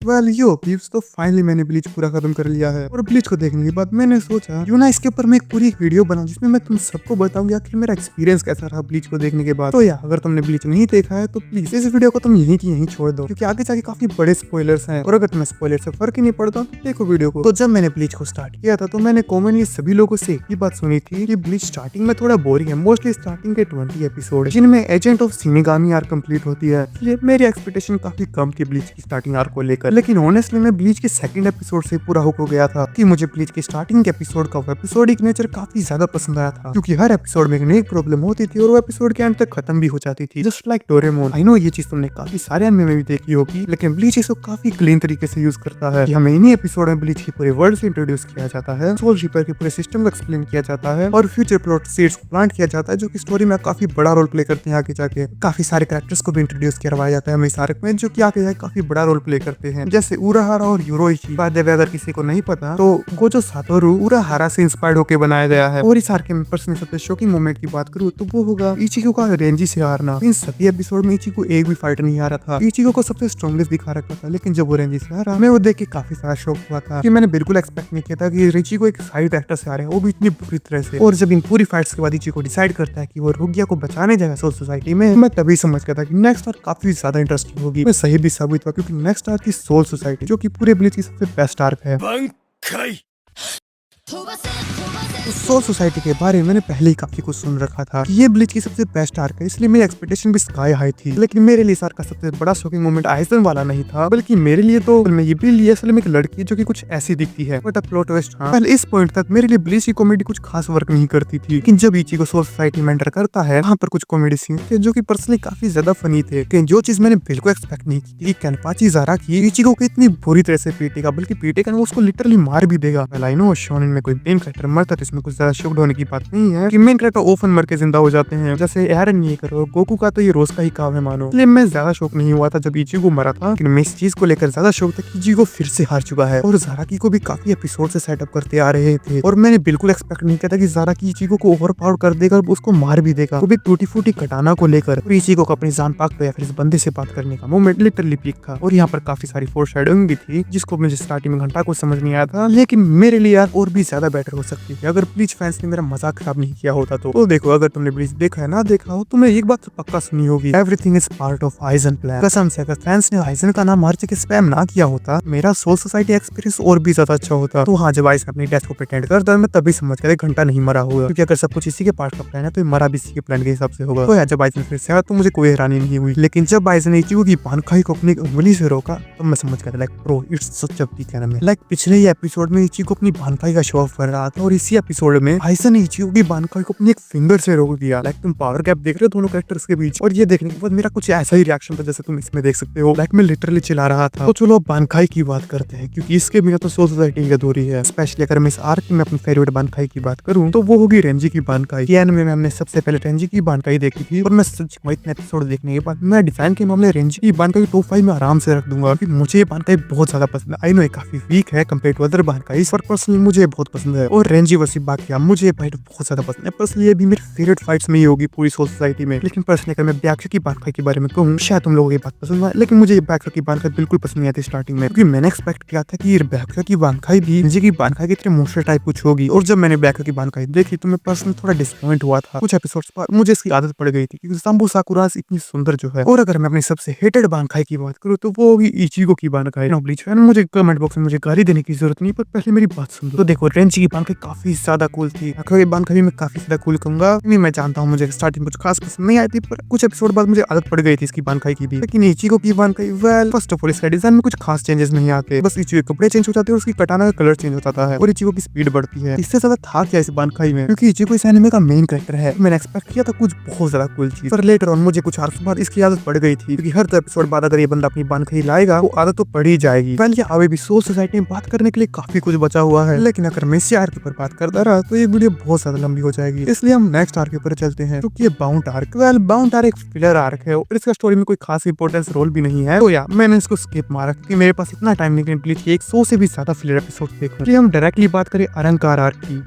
Well यो peeps, तो finally मैंने bleach पूरा खत्म कर लिया है। और ब्लीच को देखने के बाद मैंने सोचा क्यों ना इसके ऊपर मैं एक पूरी वीडियो बनाऊं जिसमें मैं तुम सबको बताऊंगा कि मेरा एक्सपीरियंस कैसा रहा ब्लीच को देखने के बाद। तो या अगर तुमने ब्लीच नहीं देखा है तो प्लीज इस वीडियो को तुम यहीं की यहीं छोड़ दो, क्योंकि आगे जाके काफी बड़े स्पॉयलर्स हैं और अगर तुम्हें स्पॉयलर से फर्क ही नहीं पड़ता तो देखो वीडियो को। तो जब मैंने ब्लीच को स्टार्ट किया था तो मैंने कॉमनली सभी लोगों से एक ही बात सुनी थी कि ब्लीच स्टार्टिंग में थोड़ा बोरिंग है, मोस्टली स्टार्टिंग के 20 एपिसोड जिनमें agent of shinigami arc complete होती है। इसलिए मेरी एक्सपेक्टेशन काफी कम थी ब्लीच की स्टार्टिंग आर्क को लेकर, लेकिन ऑनेस्टली मैं ब्लीच के सेकंड एपिसोड से पूरा हुक हो गया था कि मुझे ब्लीच के स्टार्टिंग के एपिसोड का एपिसोडिक नेचर काफी ज्यादा पसंद आया था, क्योंकि हर एपिसोड में एक नई प्रॉब्लम होती थी और वो एपिसोड के एंड तक खत्म भी हो जाती थी, just like Doraemon. I know ये चीज तुमने काफी सारे एनिमे में भी देखी होगी, लेकिन ब्लीच इसको काफी क्लीन तरीके से यूज करता है कि हमें इन्हीं एपिसोड में ब्लीच की पूरे वर्ल्ड से इंट्रोड्यूस किया जाता है, सोल रिपर के पूरे सिस्टम को एक्सप्लेन किया जाता है और फ्यूचर प्लॉट सीड्स को प्लांट किया जाता है जो कि स्टोरी में काफी बड़ा रोल प्ले करते हैं। आगे जाके काफी सारे कैरेक्टर्स को भी इंट्रोड्यूस करवाया जाता है हमें इस आर्क में, जो कि आगे जाके काफी बड़ा रोल प्ले करते हैं, जैसे उराहारा और यूरोइची। अगर किसी को नहीं पता तो गोजो सातोरू उराहारा से इंस्पायर्ड होकर बनाया गया है। और इस आर्क के पर्सनली सबसे शॉकिंग मोमेंट की बात करूं तो वो होगा इचिको का रेंजी से हारना। इन सभी एपिसोड में इचिको एक भी फाइटर नहीं हारा था, इचिको को सबसे स्ट्रॉन्गेस्ट दिखा रखा था, लेकिन जब वो रेंजी से हारा मैं वो देख के काफी सारा शॉक हुआ था कि मैंने बिल्कुल एक्सपेक्ट नहीं किया था कि इचिको एक साइड एक्टर से हारे, वो भी इतनी बुरी तरह से। और जब इन पूरी फाइट्स के बाद इचिको डिसाइड करता है कि वो रुगिया को बचाने जाएगा सोल सोसाइटी में, मैं तभी समझ गया था कि नेक्स्ट आर्क काफी ज्यादा इंटरेस्टिंग होगी। मैं सही भी साबित हुआ, क्योंकि नेक्स्ट आर्क की सोल सोसाइटी जो कि पूरे ब्लीच की सबसे बेस्ट आर्क है। सोल सोसाइटी के बारे में मैंने पहले ही काफी कुछ सुन रखा था कि ये ब्लीच की सबसे बेस्ट आर्क है, इसलिए मेरी एक्सपेक्टेशन भी स्काई हाई थी। लेकिन मेरे लिए इस आर्क का सबसे बड़ा शॉकिंग मोमेंट आइजन वाला नहीं था, बल्कि मेरे लिए तो मैं ये भी लिए असल में एक लड़की जो कि कुछ ऐसी दिखती है, बट प्लॉट ट्विस्ट हाँ। पहले इस पॉइंट तक मेरे लिए ब्लीच की कॉमेडी कुछ खास वर्क नहीं करती थी, लेकिन जब इचिको सोल सोसाइटी में एंटर करता है वहाँ पर कुछ कॉमेडी सीन थे जो कि पर्सनली काफी ज्यादा फनी थे। लेकिन जो चीज मैंने बिल्कुल एक्सपेक्ट नहीं की कि केनपाची ज़ारा की इचिको को इतनी बुरी तरह से पीटेगा, बल्कि पीटेगा वो उसको लिटरली मार भी देगा। आई नो शोनेन में कोई मेन कैरेक्टर मरता है तो इसमें कुछ ज्यादा शॉक्ड होने की बात नहीं है कि मेन कैरेक्टर ओफन मर के जिंदा हो जाते हैं, जैसे एरन ये करो गोकू का तो ये रोज का ही काम है मानो। इसलिए मैं ज्यादा शौक नहीं हुआ था जब इचिको मरा था, लेकिन मैं इस चीज को लेकर ज्यादा शौक था कि इचिको फिर से हार चुका है और ज़ाराकी को भी काफी एपिसोड से सेटअप करते आ रहे थे और मैंने बिल्कुल एक्सपेक्ट नहीं किया था कि ज़ाराकी इचिको को ओवरपावर कर देगा, उसको मार भी देगा, वो भी टूटी फूटी कटाना को लेकर। इचिको को अपनी जान पाक या फिर इस बंदे से बात करने का मोमेंट लिटरली पीक था और यहाँ पर काफी सारी फोरशैडोइंग भी थी जिसको मुझे स्टार्टिंग में घंटा को समझ नहीं आया था, लेकिन मेरे लिए यार और भी ज्यादा बेटर हो सकती थी अगर ब्लीच फैंस ने मेरा मजाक खराब नहीं किया होता तो देखो अगर तुमने ब्लीच देखा है ना देखा हो तुमने एक बात तो पक्का सुनी होगी, everything is part of eigen plan. कसम से अगर फैंस ने आइजन का नाम मार्च के स्पैम ना किया होता मेरा सोल सोसाइटी एक्सपीरियंस और भी ज्यादा अच्छा होता। तो हाँ, जब आइजन अपनी डेथ को प्रिटेंड करता है मैं तभी समझ गया घंटा नहीं मरा होगा, क्योंकि अगर सब कुछ इसी के पार्ट का प्लान है तो मरा भी इसी के प्लान के हिसाब से होगा। तो यार जब आइजन फिर से आया तो मुझे कोई हैरानी नहीं हुई, लेकिन जब आइजन ने इचिको की बानखाई को अपनी उंगली से रोका तो मैं समझ गया like bro it's such a big anime. Like पिछले ही एपिसोड में इचिको अपनी बानखाई का शो ऑफ कर रहा था और इसी एपिसोड में आइजन ने इचिको की बानखाई को अपनी एक फिंगर से रोक दिया। लाइक तुम पावर गैप देख रहे हो दोनों कैरेक्टर्स के बीच, और ये देखने के बाद मेरा कुछ ऐसा ही रिएक्शन था जैसे तुम इसमें देख सकते हो। लाइक मैं लिटरली चिल्ला रहा था। तो चलो अब बानखाई की बात करते हैं, क्योंकि इसके बिना तो सोल सोसाइटी की अधूरी है। स्पेशली अगर मैं इस आर्क में अपनी फेवरेट बानखाई की बात करूं तो वो होगी रेंजी की बानखाई। एनिमे में हमने सबसे पहले रेंजी की बानखाई देखी थी और मैं सच में इतने एपिसोड देखने के बाद मैं डिजाइन के मामले रेंजी की बानखाई टॉप 5 में आराम से रख दूंगा, क्योंकि मुझे ये बानखाई बहुत ज्यादा पसंद है। आई नो ये काफी वीक है कंपेयर टू अदर बानखाई, पर पर्सनली मुझे बहुत पसंद है। और रेंजी वर्सेस बाकिया मुझे फाइट बहुत ज्यादा पसंद है, पर्सनली ये भी मेरी फेवरेट फाइट्स में ही होगी पूरी सोल सोसाइटी में। लेकिन पर्सनली अगर मैं ब्याख्या की बानखाई के बारे में कहूँ शायद तुम लोगों की बात पसंद है, लेकिन मुझे ब्याख्या की बानखाई बिल्कुल पसंद नहीं आती स्टार्टिंग में, क्योंकि मैंने एक्सपेक्ट किया था कि ब्याख्या की बानखाई भी रेंजी की बानखाई की तरह मोस्टर टाइप कुछ होगी, और जब मैंने ब्याख्या की बानखाई देखी तो मैं पर्सनली थोड़ा डिसअपॉइंट हुआ था। कुछ एपिसोड्स पर मुझे इसकी आदत पड़ गई थी क्योंकि सांबो साकुरा इतनी सुंदर जो है। और अगर मैं अपनी सबसे हेटेड बानखाई की बात करूँ तो वो होगी इचिको की बानखाई। ब्लीच फैन मुझे कमेंट बॉक्स में मुझे गाली देने की जरूरत नहीं, पर पहले मेरी बात सुन लो। तो देखो रेंजी की बानखाई काफी ज्यादा कूल थी, बानखाई मैं काफी ज्यादा कूल कहूंगा। मैं जानता हूँ मुझे स्टार्टिंग कुछ खास पसंद नहीं आई थी, पर कुछ एपिसोड बाद मुझे आदत पड़ गई थी इसकी बानखाई की भी। लेकिन इचिको की बानखाई वेल फर्स्ट ऑफ ऑल इसका डिजाइन में कुछ खास चेंजेस नहीं आते, बस इचिको के कपड़े चेंज हो जाते हैं और उसकी कटाना का कलर चेंज हो जाता है और इचिको की स्पीड बढ़ती है। इससे ज्यादा था क्या इस बानखाई में, क्योंकि इचिको इस एनिमे का मेन कैरेक्टर है। मैंने एक्सपेक्ट किया था कुछ बहुत ज्यादा कूल चीज, पर लेटर ऑन मुझे कुछ अर्स बाद इसकी आदत पड़ गई थी, क्योंकि हर एपिसोड बाद अगर ये बंदा अपनी बानखाई लाएगा वो आदत तो पड़ ही जाएगी। वेल ये अभी भी सोल सोसाइटी में बात करने के लिए काफी कुछ बचा हुआ है, लेकिन अगर मैं इसी आर्क पर बात करता रहा तो ये वीडियो बहुत ज्यादा लंबी हो जाएगी, इसलिए हम नेक्स्ट आर्क पर चलते हैं, क्योंकि ये बाउंड आर्क बाउंड आर्क एक फिलर आर्क है और इसका स्टोरी में कोई खास इंपॉर्टेंस रोल भी नहीं है। तो यार मैंने इसको स्किप मारा क्योंकि मेरे पास इतना टाइम नहीं कि 100 से भी ज्यादा फिलर एपिसोड देखूं। इसलिए हम डायरेक्टली बात करें अरंकार आर्क की।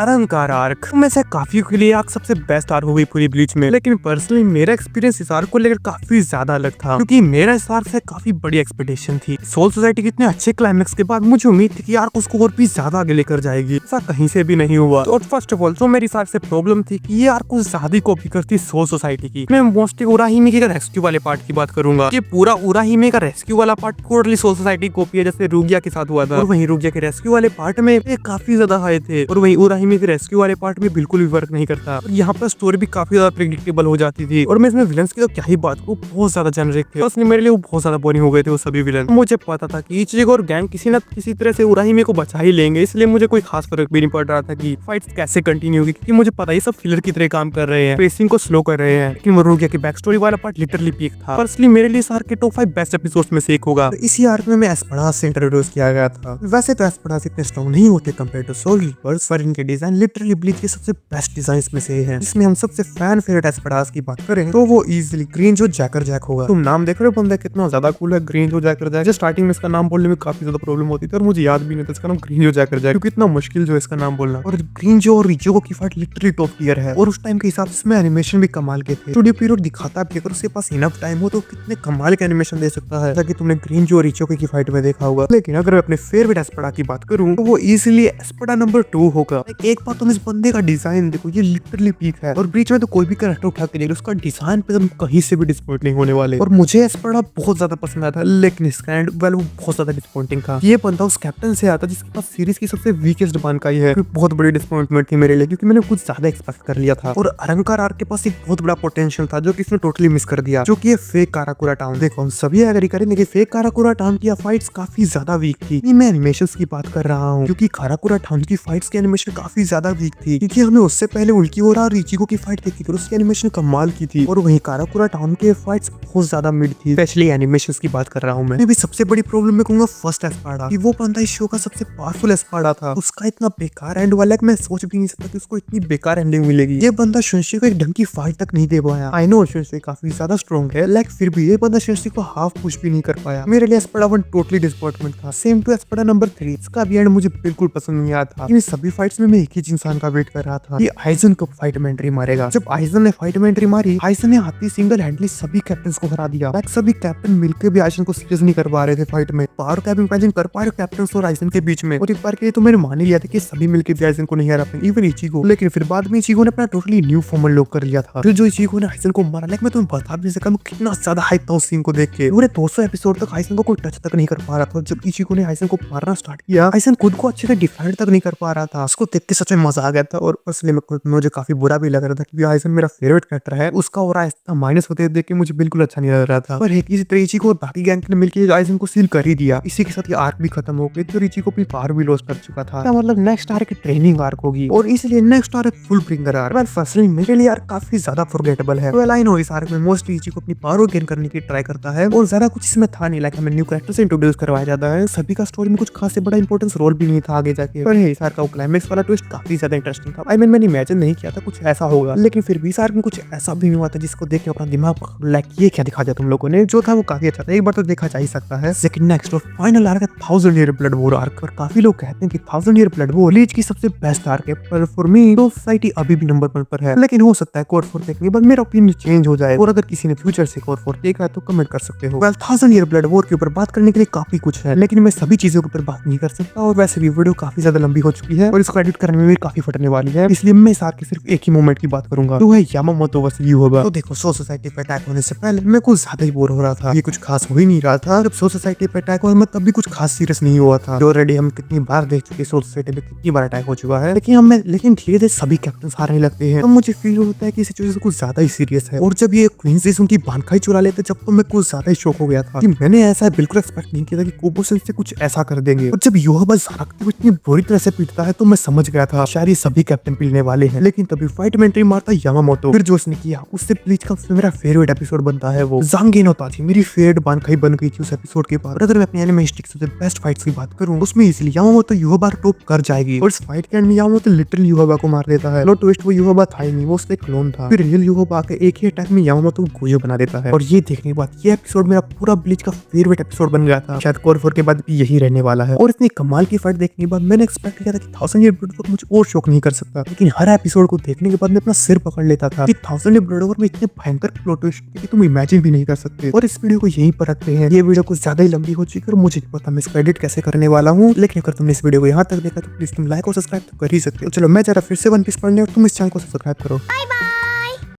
अरंकार आर्क में से काफी के लिए आर्क सबसे बेस्ट आर्क हो गई पूरी ब्लीच में, लेकिन पर्सनली मेरा एक्सपीरियंस इस आर्क को लेकर काफी ज्यादा अलग था, क्योंकि मेरा इस आर्क से काफी बड़ी एक्सपेक्टेशन थी। सोल सोसाइटी के इतने अच्छे क्लाइमेक्स के बाद मुझे उम्मीद थी कि आर्क उसको और भी ज्यादा आगे लेकर जाएगी, ऐसा कहीं से भी नहीं हुआ। तो फर्स्ट ऑफ ऑल तो मेरी इस आर्क से प्रॉब्लम थी कि ये आर्क कुछ ज्यादा कॉपी करती सोल सोसाइटी की। मैं मोस्टली उराहिमे का रेस्क्यू वाले पार्ट की बात करूंगा। ये पूरा उराहिमे का रेस्क्यू वाला part totally soul society copy है, जैसे रूगिया के साथ हुआ था। और वहीं रूगिया के रेस्क्यू वाले पार्ट में काफी ज्यादा हाई थे, और वहीं उराहिमे के रेस्क्यू वाले पार्ट में बिल्कुल भी वर्क नहीं करता। और यहाँ पर स्टोरी भी काफी ज्यादा प्रेडिक्टेबल हो जाती थी, और मैं इसमें विलन्स की तो क्या ही बात करूं, बहुत ज्यादा जेनरिक थे। उसने मेरे लिए वो बहुत ज्यादा बोरिंग हो गए थे वो सभी विलन। मुझे पता था कि इचिगो और गैंग किसी न किसी तरह से उराहिमे को बचा ही लेंगे, इसलिए मुझे कोई खास फर्क भी नहीं पड़ रहा था कि फाइट्स कैसे कंटिन्यू होगी, क्योंकि मुझे पता है सब फिलर की तरह काम कर रहे हैं, पेसिंग को स्लो कर रहे हैं। लेकिन रूगिया की बैक स्टोरी वाला पार्ट लिटरली पीक था। पर्सनली मेरे लिए इस आर्क के टॉप 5 बेस्ट एपिसोड्स में से एक होगा। तो इसी आर्क में मैं एस्पेडास से इंट्रोड्यूस किया गया था। वैसे तो एस्पेडास इतने स्ट्रॉन्ग नहीं होते कंपेयर टू सोल रीपर्स, पर इनके डिजाइन लिटरली ब्लीच के सबसे बेस्ट डिजाइन में से है। जिसमें हम सबसे फैन फेवरेट एस्पेडास की बात करें तो वो इजीली ग्रीन जो जैकर जैक होगा। तुम नाम देख रहे हो बंदा कितना ज्यादा कूल है, ग्रीन जो जैकर जैक। स्टार्टिंग में इसका नाम बोलने में काफी ज्यादा प्रॉब्लम होती थी और मुझे याद भी नहीं था इसका नाम ग्रीन जो जैकर जैक, क्योंकि इतना मुश्किल जो इसका नाम बोलना। और ग्रीन जो और रिचो की फाइट लिटरली टॉप टियर है, और उस टाइम के हिसाब से इसमें एनिमेशन भी कमाल के थे। स्टूडियो पीरियड दिखाता भी अगर उसके पास इनफ टाइम हो तो कितने कमाल के एनिमेशन दे सकता है, जैसा कि तुमने ग्रीन जो और रिचो की फाइट में देखा होगा। लेकिन अगर मैं अपने फेवरेट एस्पेडा की बात करूं तो वो इजीली एस्पेडा नंबर 2 होगा। एक बात तुम इस बंदे का डिजाइन देखो, ये लिटरली पीक है, और बीच में तो कोई भी कैरेक्टर उठा के देख उसका डिजाइन पे तुम कहीं से भी डिसपॉइंट नहीं होने वाले। और मुझे एस्पेडा बहुत ज्यादा पसंद आया था, लेकिन इसका एंड वेल वो बहुत ज्यादा डिसपॉइंटिंग था। ये बंदा उस कैप्टन से आता जिसके पास सीरीज की सबसे वीकेस्ट बानकाई है, बहुत बड़ी डिसपॉइंटमेंट थी मेरे लिए, क्योंकि मैंने कुछ ज्यादा एक्सपेक्ट कर लिया था। और अरंकार आर्क के पास एक बहुत बड़ा पोटेंशियल था जो कि इसने टोटली मिस कर दिया, जो कि ये फेक काराकुरा टाउन। देखो हम सभी अगर करेंगे कि फेक काराकुरा टाउन की फाइट्स काफी ज्यादा वीक थी। मैं एनिमेशंस की बात कर रहा हूँ, क्योंकि काराकुरा टाउन की फाइट्स की एनिमेशन काफी ज्यादा वीक थी, क्योंकि हमें उससे पहले उल्कीओरा और इचिगो की फाइट देखी थी, उसकी एनिमेशन कमाल की थी। और वहीं काराकुरा टाउन के फाइट्स बहुत ज्यादा मिड थी, स्पेशली एनिमेशंस की बात कर रहा हूँ मैं भी। सबसे बड़ी प्रॉब्लम मैं कहूंगा फर्स्ट एस्पाडा, कि वो बंदा इस शो का सबसे पावरफुल एस्पाडा था, उसका इतना बेकार एंड वाला मैं सोच भी नहीं सकता कि उसको इतनी बेकार एंडिंग मिलेगी। ये बंदा शुनशी को एक ढंग की फाइट तक नहीं दे पाया। आई नो शुनशी काफी ज्यादा स्ट्रॉन्ग है, लाइक फिर भी ये बंदा शुनशी को हाफ पुश भी नहीं कर पाया। मेरे लिए एस्पाडा 1 टोटली डिसअपॉइंटमेंट था। सेम टू एस्पाडा नंबर 3, इसका भी एंड मुझे बिल्कुल पसंद नहीं आया था। इन सभी फाइट्स में मैं एक ही इंसान का वेट कर रहा था कि आइजन कब फाइट में एंट्री मारेगा। जब आइजन ने फाइट में एंट्री मारी, आइजन ने हाथी सिंगल हैंडली सभी कैप्टन को हरा दिया। लाइक सभी कैप्टन मिलकर भी आइजन को सीरियस नहीं कर पा रहे थे फाइट में। पावर कैप इमेजिन कर पा रहे कैप्टन और आइजन के बीच में। और एक बार के लिए तो मैंने मान ही लिया था कि सभी मिलकर भी आइजन को नहीं हरा पाएंगे, इवन इचिगो। लेकिन फिर बाद में इचिगो ने अपना टोटली न्यू फॉर्म लॉक कर लिया था। फिर जो इचिगो ने आइजन को मारा, लाइक मैं तुम्हें बता भी नहीं सका कितना ज्यादा हाइप था उस सीन को देख के। पूरे 200 एपिसोड तक आइजन को कोई टच तक नहीं कर पा रहा था। जब इचिगो ने आइजन को मारना स्टार्ट किया, आइजन खुद को अच्छे से डिफेंड तक नहीं कर पा रहा था। उसको देख के सच में मजा आ गया था, और इसलिए मुझे काफी बुरा भी लग रहा था कि आइजन मेरा फेवरेट कैरेक्टर है, उसका और इतना माइनस होते देख के मुझे बिल्कुल अच्छा नहीं लग रहा था। पर इसी तरह इचिगो और बाकी गैंग ने मिलकर आइजन को सील कर ही दिया। इसी के साथ ये आर्क भी खत्म हो गई, तो इचिगो अपनी पावर भी लॉस कर चुका था। मतलब नेक्स्ट आर्क ट्रेनिंग आर्क होगी, और इसलिए next arc full bringer arc. Well firstly मेरे लिए आर्क काफी ज्यादा फॉरगेटेबल है। वेल आई नो इस आर्क में मोस्टली इचिगो अपनी पावर गेन करने की ट्राई करता है, और ज्यादा कुछ इसमें था नहीं। लाइक हमें न्यू कैरेक्टर से इंट्रोड्यूस करवाया जाता है, सभी का स्टोरी में कुछ खास से बड़ा इंपॉर्टेंस रोल भी नहीं था आगे जाके। पर इस आर्क का क्लाइमेक्स वाला ट्विस्ट काफी ज्यादा इंटरेस्टिंग था। आई मीन मैंने इमेजिन नहीं किया था कुछ ऐसा होगा, लेकिन फिर भी इस आर्क में कुछ ऐसा भी हुआ था जिसको देख के अपना दिमाग लाइक ये क्या दिखा दिया तुम लोगों ने, जो था वो काफी अच्छा था। एक बार तो देखा जा ही सकता है। सेकंड नेक्स्ट और फाइनल आर्क है 1000 ईयर ब्लड वॉर आर्क। पर काफी लोग कहते हैं कि 1000 ईयर ब्लड वॉर ब्लीच की सबसे बेस्ट आर्क है, पर फॉर मी तो सोसाइटी अभी भी नंबर 1 पर है। लेकिन हो सकता है कोर 4 देखने के बाद मेरा ओपिनियन चेंज हो जाए, और अगर किसी ने फ्यूचर से कोर 4 देखा है तो कमेंट कर सकते हो। वेल 1000 ईयर ब्लड वॉर के ऊपर बात करने के लिए काफी कुछ है, लेकिन मैं सभी चीजों के ऊपर बात नहीं कर सकता, और वैसे भी वीडियो काफी ज्यादा लंबी हो चुकी है और इसको एडिट करने में भी काफी फटने वाली है, इसलिए मैं इस आर्क के सिर्फ एक ही मोमेंट की बात करूंगा, तो है यामामोतो वर्सेस युहोबा। तो देखो सो सोसाइटी पे अटैक होने से पहले मैं कुछ ज्यादा ही बोर हो रहा था, ये कुछ खास हो ही नहीं रहा था। जब सो सोसाइटी पे अटैक हुआ मैं तब भी कुछ खास सीरियस नहीं हुआ था, जो ऑलरेडी हम कितनी बार देख चुके सो सोसाइटी पे कितनी बार अटैक हो चुका है। लेकिन धीरे धीरे सभी कैप्टन हारने लगते हैं, तो मुझे फील होता है कि सिचुएशन कुछ ज्यादा ही सीरियस है। और जब ये क्वींस उनकी बानखाई चुरा लेते, जब तो मैं कुछ ज्यादा ही शॉक हो गया था कि मैंने ऐसा बिल्कुल एक्सपेक्ट नहीं किया था कि कोबो सेंसेई कुछ ऐसा कर देंगे। और जब युहोबा ज़ाराक को इतनी बुरी तरह से पीटता है तो मैं समझ गया था शायद ये सभी कैप्टन पीलने वाले हैं। लेकिन तभी फाइट में एंट्री मारता यामामोतो। फिर जो उसने किया उससे ब्लीच का मेरा फेवरेट एपिसोड बनता है वो ज़ांगी नो ताची। मेरी फेवरेट बानखाई बन गई थी उस एपिसोड के बाद। अगर मैं अपने एनिमे हिस्ट्री से बेस्ट फाइट्स की बात करूं उसमें इजीली यामामोतो युहोबा टॉप कर जाएगी। और इस फाइट के एंड में यामामोतो लिटरली युहोबा को मार देता है। लो ट्विस्ट, वो युहोबा था ही नहीं, वो उसका क्लोन था। फिर रियल युहोबा आके एक ही अटैक में यामामोतो को गोयो बना देता है। और ये देखने के बाद ये एपिसोड मेरा पूरा ब्लीच का फेवरेट एपिसोड बन गया था। शायद कोर 4 के बाद भी यही रहने वाला है। और इतनी कमाल की फाइट देखने के बाद मैंने एक्सपेक्ट किया था कि 1000 ईयर ब्लड वॉर तो मुझे और शौक नहीं कर सकता। लेकिन हर एपिसोड को देखने के बाद मैं अपना सिर पकड़ लेता था कि थाउजेंड ब्लड ओवर में इतने भयंकर प्लॉट ट्विस्ट कि तुम इमेजिन भी नहीं कर सकते। और इस वीडियो को यहीं पर रखते हैं। ये वीडियो कुछ ज्यादा ही लंबी हो चुकी है और मुझे नहीं पता मैं इसको एडिट कैसे करने वाला हूँ। लेकिन अगर तुमने इस वीडियो को यहाँ तक देखा तो प्लीज तुम लाइक और सब्सक्राइब तो कर ही सकते हो। चलो मैं जरा फिर से वन पीस पढ़ने और तुम इस चैनल को सब्सक्राइब करो।